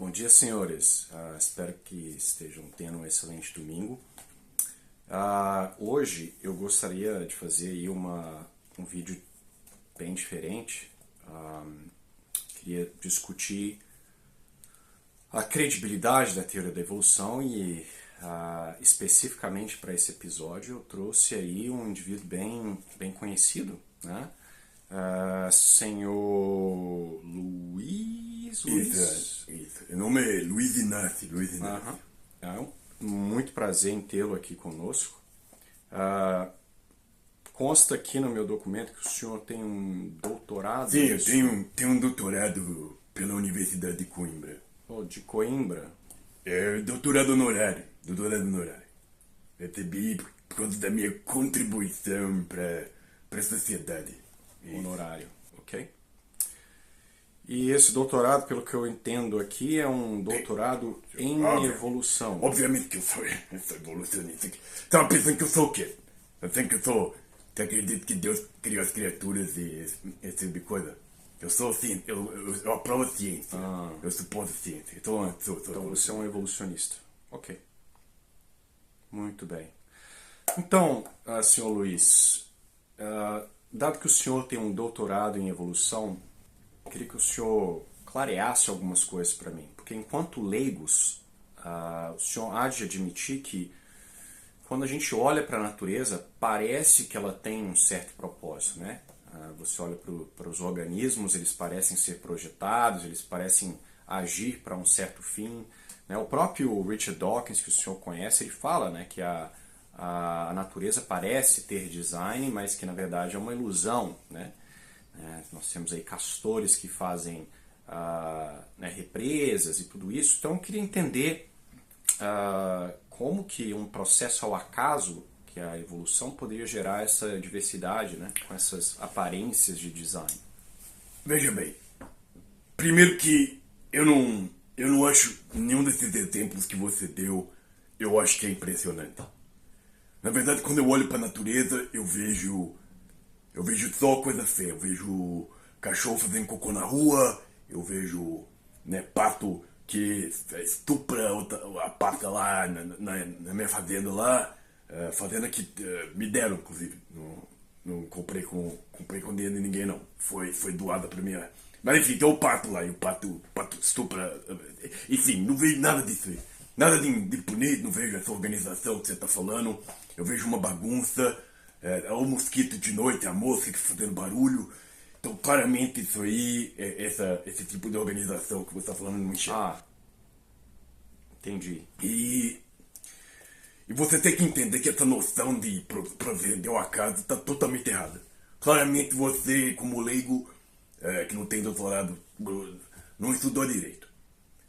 Bom dia, senhores. Espero que estejam tendo um excelente domingo. Hoje eu gostaria de fazer aí um vídeo bem diferente. Queria discutir a credibilidade da teoria da evolução e especificamente para esse episódio eu trouxe aí um indivíduo bem conhecido, né? Senhor Luiz? Isso. O nome é Luiz Inácio. Muito prazer em tê-lo aqui conosco. Consta aqui no meu documento que o senhor tem um doutorado. Sim, eu tenho um doutorado pela Universidade de Coimbra. De Coimbra? É doutorado honorário. Recebi por causa da minha contribuição para a sociedade. Honorário, ok? E esse doutorado, pelo que eu entendo aqui, é um doutorado em evolução. Obviamente que eu sou evolucionista. Estava pensando que eu sou o quê? Pensando que eu sou... Você acredita que Deus criou as criaturas e esse tipo de coisa? Eu sou assim, eu aprovo a ciência. Eu suporto a ciência. Então você é um evolucionista. Ok. Muito bem. Então, senhor Luiz, dado que o senhor tem um doutorado em evolução, eu queria que o senhor clareasse algumas coisas para mim. Porque enquanto leigos, o senhor há de admitir que quando a gente olha para a natureza, parece que ela tem um certo propósito, né? Você olha para os organismos, eles parecem ser projetados, eles parecem agir para um certo fim, né? O próprio Richard Dawkins, que o senhor conhece, ele fala, né, que a natureza parece ter design, mas que na verdade é uma ilusão, né? Nós temos aí castores que fazem represas e tudo isso. Então eu queria entender como que um processo ao acaso, que é a evolução, poderia gerar essa diversidade, né? Com essas aparências de design. Veja bem, primeiro que eu não acho nenhum desses exemplos que você deu, eu acho que é impressionante. Na verdade, quando eu olho para a natureza, eu vejo só coisa feia. Eu vejo cachorro fazendo cocô na rua, eu vejo, né, pato que estupra a pata lá na minha fazenda lá, fazenda que me deram, inclusive. Não comprei com dinheiro de ninguém, não. Foi doada para mim. Mas enfim, tem o pato lá, e o pato estupra. Enfim, não vejo nada disso aí. Nada de bonito, não vejo essa organização que você está falando. Eu vejo uma bagunça, o mosquito de noite, a mosca que fazendo barulho. Então, claramente, isso aí, esse tipo de organização que você está falando, não enxerga. Entendi. E você tem que entender que essa noção de proceder ao acaso está totalmente errada. Claramente, você, como leigo, que não tem doutorado, não estudou direito.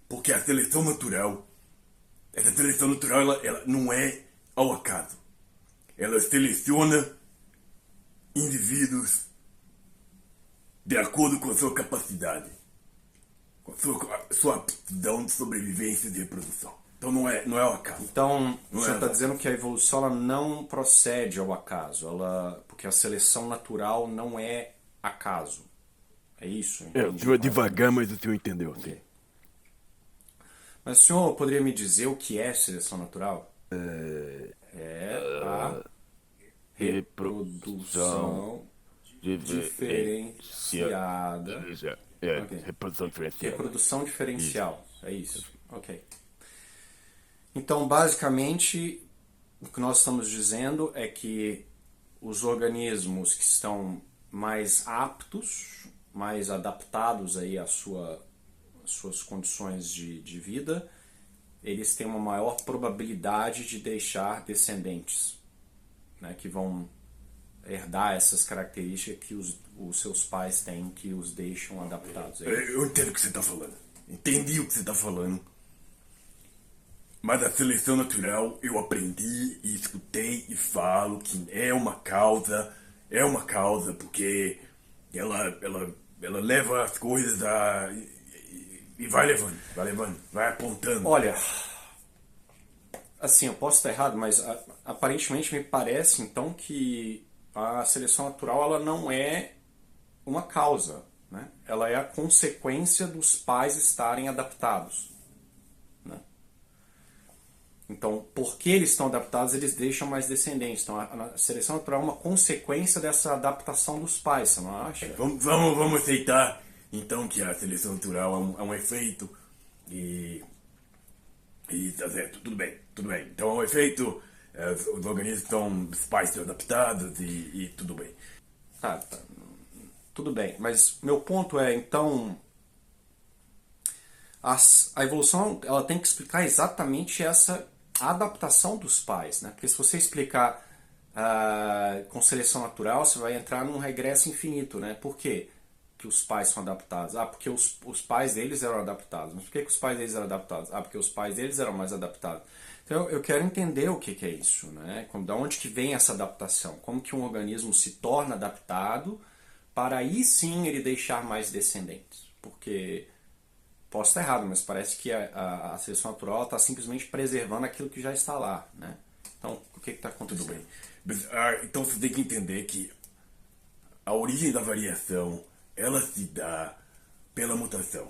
Porque a seleção natural, ela não é ao acaso. Ela seleciona indivíduos de acordo com a sua capacidade, com a sua aptidão de sobrevivência e de reprodução. Então não é ao acaso. Então, você está dizendo que a evolução ela não procede ao acaso, porque a seleção natural não é acaso. É isso? O senhor é devagar, mas o senhor entendeu. Okay. Mas o senhor poderia me dizer o que é seleção natural? É a reprodução diferenciada. Okay. Reprodução diferencial. Reprodução diferencial, é isso. Ok. Então, basicamente, o que nós estamos dizendo é que os organismos que estão mais aptos, mais adaptados aí às suas condições de vida, eles têm uma maior probabilidade de deixar descendentes, né, que vão herdar essas características que os seus pais têm, que os deixam adaptados. Eu entendo o que você está falando. Entendi o que você está falando. Mas a seleção natural eu aprendi e escutei e falo que é uma causa porque ela leva as coisas e vai levando, vai apontando. Olha, assim, eu posso estar errado, mas aparentemente me parece então que a seleção natural ela não é uma causa, né? Ela é a consequência dos pais estarem adaptados. Então, porque eles estão adaptados, eles deixam mais descendentes. Então, a seleção natural é uma consequência dessa adaptação dos pais, você não acha? Vamos aceitar, então, que a seleção natural é um efeito e tá certo, tudo bem, tudo bem. Então é um efeito, os organismos estão, os pais estão adaptados e tudo bem. Tá, tudo bem. Mas meu ponto é, então, a evolução ela tem que explicar exatamente essa adaptação dos pais, né? Porque se você explicar com seleção natural, você vai entrar num regresso infinito, né? Por quê que os pais são adaptados? Ah, porque os pais deles eram adaptados. Mas por que os pais deles eram adaptados? Ah, porque os pais deles eram mais adaptados. Então eu quero entender o que é isso, né? Da onde que vem essa adaptação? Como que um organismo se torna adaptado para aí sim ele deixar mais descendentes? Porque posso estar errado, mas parece que a seleção natural está simplesmente preservando aquilo que já está lá, né? Então, o que está acontecendo? Tudo bem. Mas, então você tem que entender que a origem da variação, ela se dá pela mutação.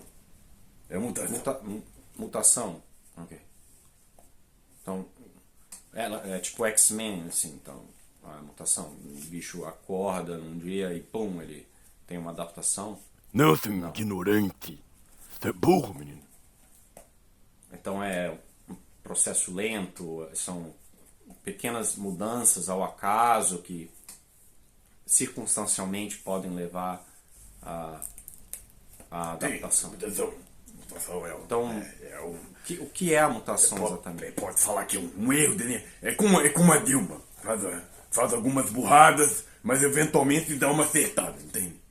É mutação. Mutação? Ok. Então, ela é tipo X-Men, assim, então, a mutação. O bicho acorda num dia e pum, ele tem uma adaptação. Não, seu ignorante. Você é burro, menino. Então é um processo lento, são pequenas mudanças ao acaso que circunstancialmente podem levar à adaptação. Então, o que é a mutação exatamente? Pode falar que é um erro, Daniel. É como a Dilma. Faz algumas burradas, mas eventualmente dá uma acertada, entende?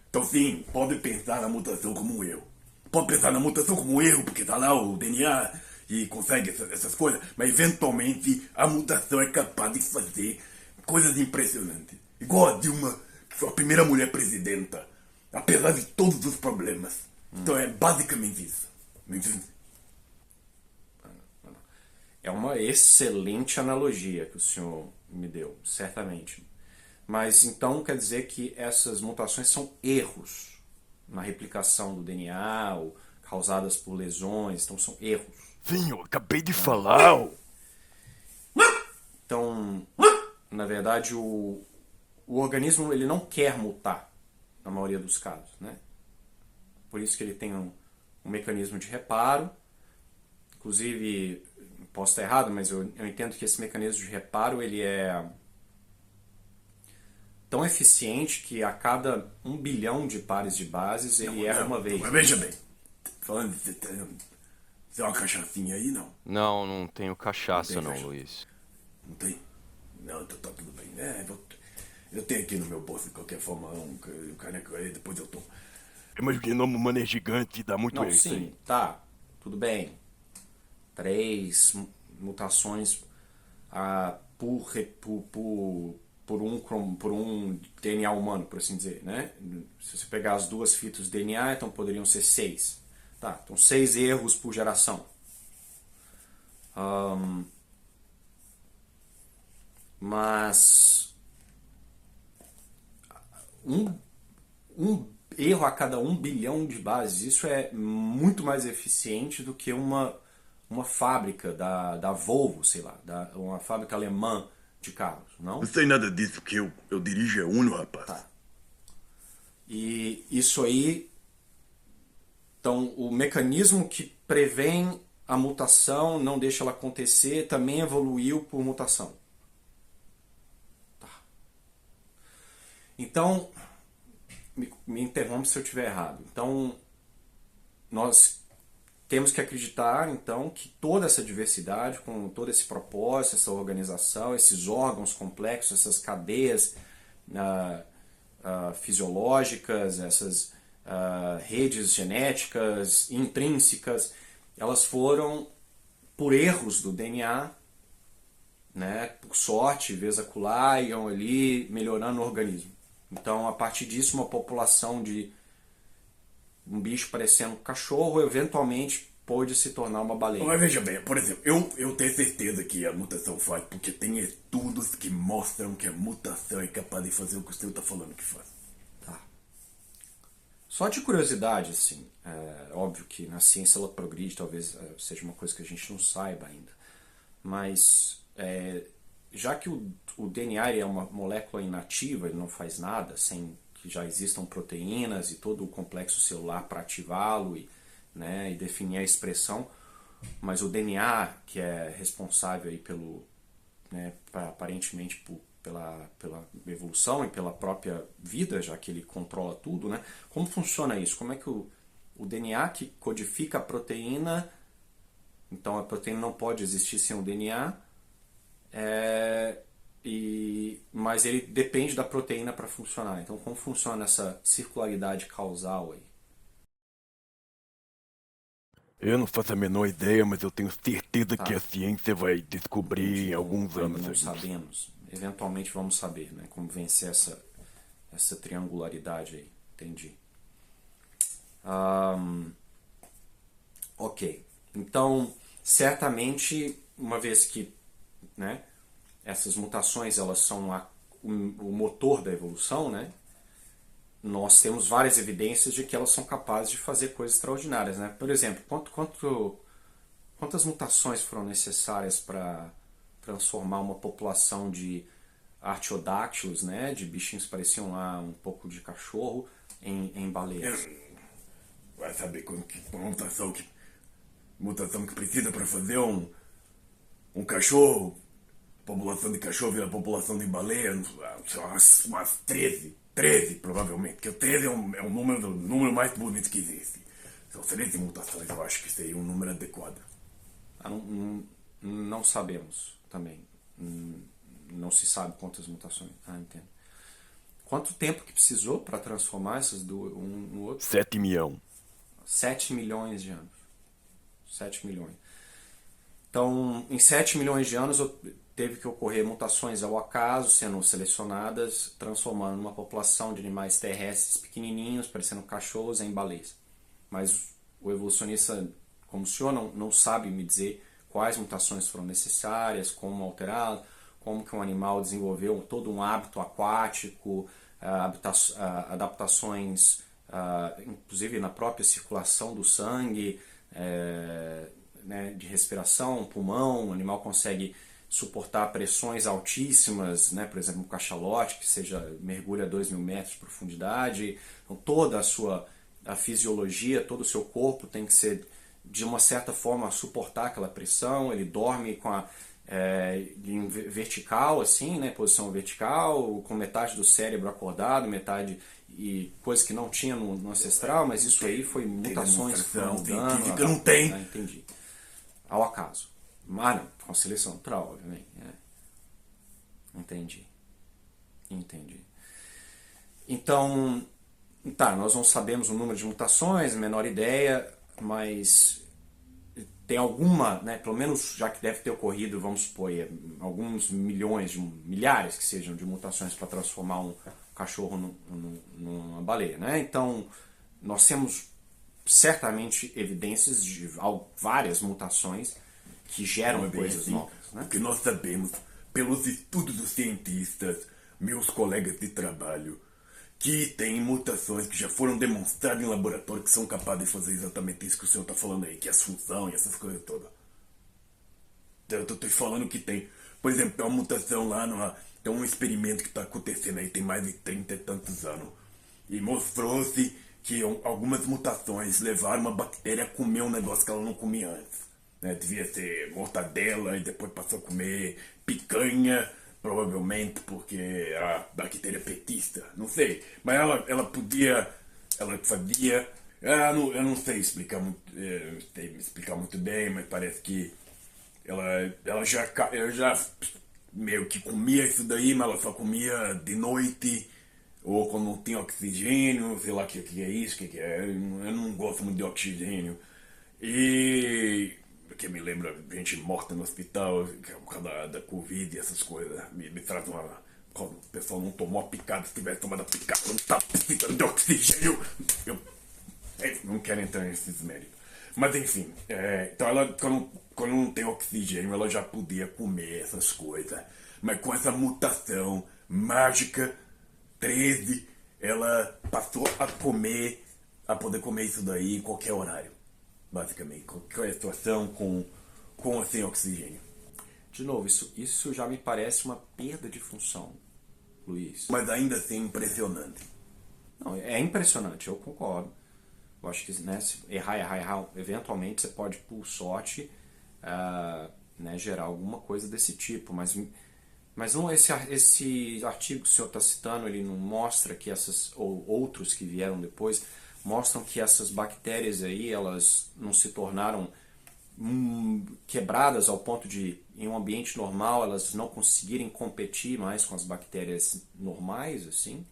Então sim, pode pensar na mutação como um erro. Pode pensar na mutação como um erro, porque tá lá o DNA e consegue essas coisas, mas eventualmente a mutação é capaz de fazer coisas impressionantes. Igual a Dilma, que foi a primeira mulher presidenta, apesar de todos os problemas. Então é basicamente isso. É uma excelente analogia que o senhor me deu, certamente. Mas então quer dizer que essas mutações são erros na replicação do DNA, ou causadas por lesões, então são erros. Sim, eu acabei de falar. Então, na verdade, o organismo ele não quer mutar, na maioria dos casos, né? Por isso que ele tem um mecanismo de reparo. Inclusive, posso estar errado, mas eu entendo que esse mecanismo de reparo ele é tão eficiente que a cada 1 bilhão de pares de bases ele erra uma vez. Mas veja bem, falando de tem uma cachaçinha aí, não? Não tenho cachaça não, cachaça. Luiz. Não tem? Não, então tá tudo bem. Eu tenho aqui no meu bolso, de qualquer forma, um caneco aí, depois eu tomo. Mas o genoma humano é gigante, dá muito Não, erro. sim, tá, tudo bem. 3 mutações por um DNA humano, por assim dizer, né? Se você pegar as 2 fitas de DNA, então poderiam ser 6. Tá, então 6 erros por geração. Mas um erro a cada 1 bilhão de bases, isso é muito mais eficiente do que uma fábrica da Volvo, sei lá, uma fábrica alemã de carros, não? Não sei nada disso, porque eu dirijo é Uno, rapaz. Tá. E isso aí, então o mecanismo que prevém a mutação, não deixa ela acontecer, também evoluiu por mutação. Tá. Então, me interrompe se eu estiver errado. Então, nós temos que acreditar, então, que toda essa diversidade, com todo esse propósito, essa organização, esses órgãos complexos, essas cadeias fisiológicas, essas redes genéticas intrínsecas, elas foram por erros do DNA, né, por sorte, vez acular, iam ali melhorando o organismo. Então, a partir disso, uma população de um bicho parecendo um cachorro, eventualmente pôde se tornar uma baleia. Mas veja bem, por exemplo, eu tenho certeza que a mutação faz, porque tem estudos que mostram que a mutação é capaz de fazer o que o senhor está falando que faz. Tá. Só de curiosidade, assim, é óbvio que na ciência ela progride, talvez seja uma coisa que a gente não saiba ainda. Mas já que o DNA ele é uma molécula inativa, ele não faz nada sem que já existam proteínas e todo o complexo celular para ativá-lo e definir a expressão, mas o DNA, que é responsável aí aparentemente pela evolução e pela própria vida, já que ele controla tudo, né? Como funciona isso? Como é que o DNA que codifica a proteína, então a proteína não pode existir sem o DNA, mas ele depende da proteína para funcionar. Então como funciona essa circularidade causal aí? Eu não faço a menor ideia, mas eu tenho certeza que a Tá. ciência vai descobrir em alguns Ainda anos não aí. sabemos. Eventualmente vamos saber, né? Como vencer essa triangularidade aí. Entendi. Ok. Então, certamente, uma vez que, né, essas mutações elas são o motor da evolução, né? Nós temos várias evidências de que elas são capazes de fazer coisas extraordinárias, né? Por exemplo, quantas mutações foram necessárias para transformar uma população de artiodáctilos, né, de bichinhos que pareciam lá um pouco de cachorro, em baleias? Vai saber uma mutação que precisa para fazer um cachorro, população de cachorro vira população de baleia, umas 13 provavelmente, porque o 13 é o número mais bonito que existe. São 13 mutações, eu acho que seria um número adequado. Não sabemos também. Não se sabe quantas mutações. Entendo. Quanto tempo que precisou para transformar essas um no outro? 7 milhões. 7 milhões de anos. 7 milhões. Então, em 7 milhões de anos teve que ocorrer mutações ao acaso, sendo selecionadas, transformando uma população de animais terrestres pequenininhos, parecendo cachorros, em baleias. Mas o evolucionista, como o senhor, não sabe me dizer quais mutações foram necessárias, como alterá-las, como que um animal desenvolveu todo um hábito aquático, adaptações, inclusive na própria circulação do sangue, né, de respiração, pulmão. O animal consegue suportar pressões altíssimas, né, por exemplo, um cachalote que mergulha a 2.000 metros de profundidade. Então toda a fisiologia, todo o seu corpo tem que ser, de uma certa forma, suportar aquela pressão. Ele dorme em vertical, assim, né, posição vertical, com metade do cérebro acordado, metade, e coisa que não tinha no ancestral, mas isso aí foi mutações que foram mudando. Científica não tem. Entendi. Ao acaso. Mas não, com seleção natural, obviamente. Entendi. Então, tá, nós não sabemos o número de mutações, menor ideia, mas tem alguma, né, pelo menos já que deve ter ocorrido, vamos supor, alguns milhões, milhares que sejam, de mutações para transformar um cachorro numa baleia, né? Então, nós temos certamente evidências de várias mutações que geram coisas novas, né? O que nós sabemos, pelos estudos dos cientistas, meus colegas de trabalho, que tem mutações que já foram demonstradas em laboratório que são capazes de fazer exatamente isso que o senhor está falando aí, que é a função e essas coisas todas. Eu estou falando que tem. Por exemplo, tem uma mutação lá, tem um experimento que está acontecendo aí, tem mais de 30 e tantos anos. E mostrou-se que algumas mutações levaram uma bactéria a comer um negócio que ela não comia antes. Né? Devia ser mortadela e depois passou a comer picanha, provavelmente porque era bactéria petista, não sei. Mas ela fazia. Eu não sei explicar muito bem, mas parece que ela já meio que comia isso daí, mas ela só comia de noite, ou quando não tinha oxigênio, sei lá o que é isso, que é. Eu não gosto muito de oxigênio. E que me lembra gente morta no hospital, que é por causa da Covid e essas coisas. Me traz uma. Quando o pessoal não tomou a picada, se tivesse tomado a picada, não tá precisando de oxigênio. Eu não quero entrar nesses méritos. Mas enfim, então ela, quando não tem oxigênio, ela já podia comer essas coisas. Mas com essa mutação mágica, 13, ela passou a poder comer isso daí em qualquer horário. Basicamente, qualquer situação com ou sem oxigênio. De novo, isso já me parece uma perda de função, Luiz. Mas ainda assim impressionante. Não, é impressionante, eu concordo. Eu acho que, né, se errar, eventualmente você pode, por sorte, né, gerar alguma coisa desse tipo, mas não, esse artigo que o senhor está citando, ele não mostra que essas, ou outros que vieram depois, mostram que essas bactérias aí, elas não se tornaram quebradas ao ponto de, em um ambiente normal, elas não conseguirem competir mais com as bactérias normais, assim.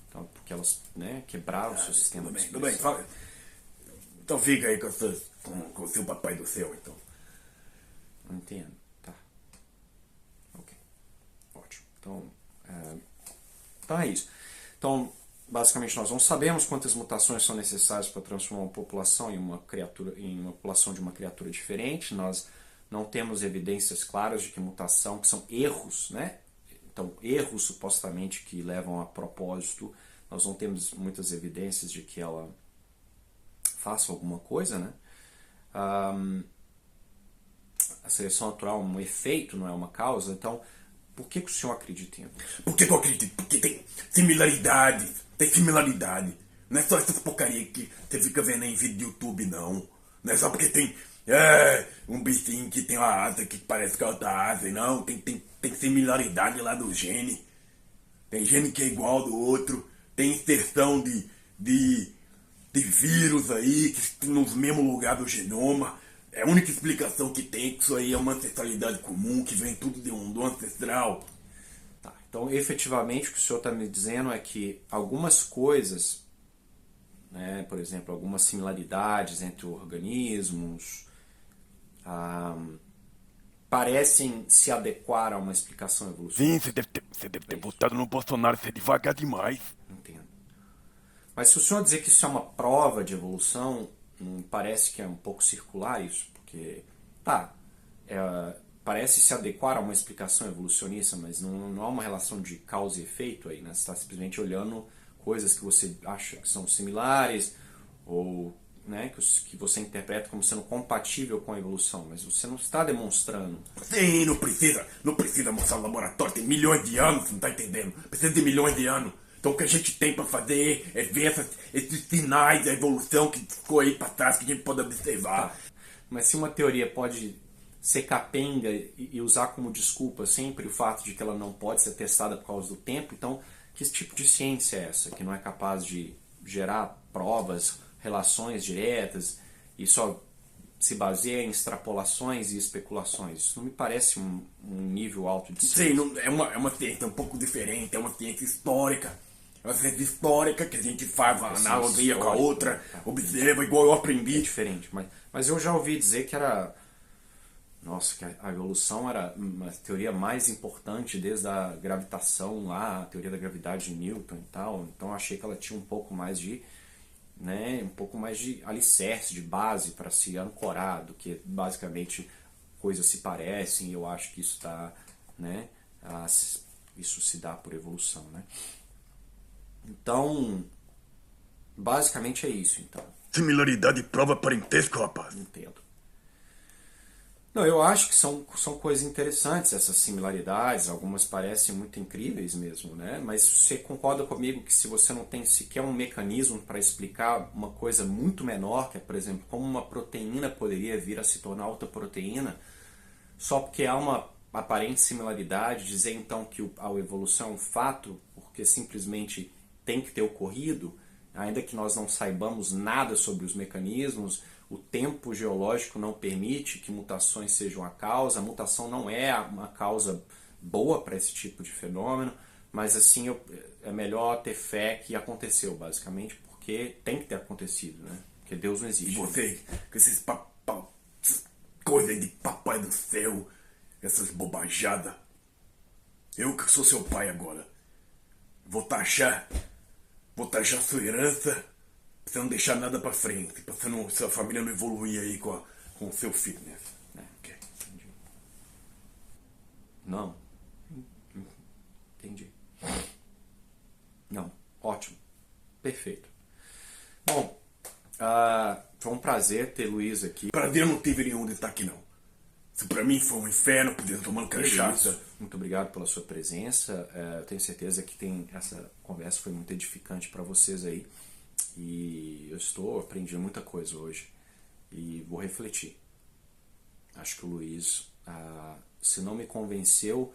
Então, porque elas, né, quebraram o seu sistema de Tudo bem, fala. Então fica aí com o seu papai do céu, então. Entendo, tá. Ok, ótimo. Então é isso. Então, basicamente, nós não sabemos quantas mutações são necessárias para transformar uma população em uma população de uma criatura diferente. Nós não temos evidências claras de que mutação, que são erros, né? Então, erros supostamente que levam a propósito, nós não temos muitas evidências de que ela faça alguma coisa, né? A seleção natural é um efeito, não é uma causa. Então, por que o senhor acredita em isso? Por que eu acredito? Porque tem similaridade. Tem similaridade. Não é só essas porcaria que você fica vendo em vídeo de YouTube, não. Não é só porque tem um bichinho que tem uma asa que parece que é outra asa. Não, tem similaridade lá do gene. Tem gene que é igual ao do outro. Tem inserção de vírus aí que estão no mesmo lugar do genoma. É a única explicação que tem que isso aí é uma ancestralidade comum, que vem tudo do ancestral. Tá, então, efetivamente, o que o senhor está me dizendo é que algumas coisas, né, por exemplo, algumas similaridades entre organismos, parecem se adequar a uma explicação evolucionária. Sim, você deve ter votado no Bolsonaro ser devagar demais. Entendo. Mas se o senhor dizer que isso é uma prova de evolução, parece que é um pouco circular isso, porque parece se adequar a uma explicação evolucionista, mas não há uma relação de causa e efeito aí, né? Você está simplesmente olhando coisas que você acha que são similares, ou, né, que você interpreta como sendo compatível com a evolução, mas você não está demonstrando. Sim, não precisa mostrar no laboratório, tem milhões de anos, não está entendendo? Precisa de milhões de anos. Então o que a gente tem para fazer é ver esses sinais da evolução que ficou aí para trás, que a gente pode observar. Tá. Mas se uma teoria pode ser capenga e usar como desculpa sempre o fato de que ela não pode ser testada por causa do tempo, então que tipo de ciência é essa? Que não é capaz de gerar provas, relações diretas e só se baseia em extrapolações e especulações. Isso não me parece um nível alto de ciência. Sim, é uma ciência um pouco diferente, é uma ciência histórica. É uma ciência histórica que a gente faz uma analogia com a outra, observa, igual eu aprendi. É diferente, mas eu já ouvi dizer que era... Nossa, que a evolução era uma teoria mais importante desde a gravitação lá, a teoria da gravidade de Newton e tal. Então eu achei que ela tinha um pouco mais de alicerce, de base para se ancorar, do que basicamente coisas se parecem, e eu acho que isso isso se dá por evolução, né? Então, basicamente é isso, então. Similaridade prova parentesco, rapaz. Entendo. Não, eu acho que são coisas interessantes essas similaridades, algumas parecem muito incríveis mesmo, né? Mas você concorda comigo que se você não tem sequer um mecanismo para explicar uma coisa muito menor, que é, por exemplo, como uma proteína poderia vir a se tornar outra proteína, só porque há uma aparente similaridade, dizer então que a evolução é um fato, porque simplesmente tem que ter ocorrido, ainda que nós não saibamos nada sobre os mecanismos, o tempo geológico não permite que mutações sejam a causa, a mutação não é uma causa boa para esse tipo de fenômeno, mas assim é melhor ter fé que aconteceu, basicamente, porque tem que ter acontecido, né? Porque Deus não existe. E você, com esses coisas de papai do céu, essas bobajadas, eu que sou seu pai agora, vou taxar sua herança, pra você não deixar nada pra frente, pra sua família não evoluir aí com o seu fitness. Okay. Entendi. Não. Entendi. Não. Ótimo. Perfeito. Bom, foi um prazer ter Luiz aqui. Prazer não tive nenhum de estar aqui, não. Isso pra mim foi um inferno, poder tomando cachaça. Isso. Muito obrigado pela sua presença. Eu tenho certeza que essa conversa foi muito edificante para vocês aí. E eu estou aprendendo muita coisa hoje. E vou refletir. Acho que o Luiz, se não me convenceu,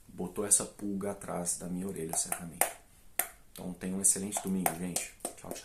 botou essa pulga atrás da minha orelha, certamente. Então tenha um excelente domingo, gente. Tchau, tchau.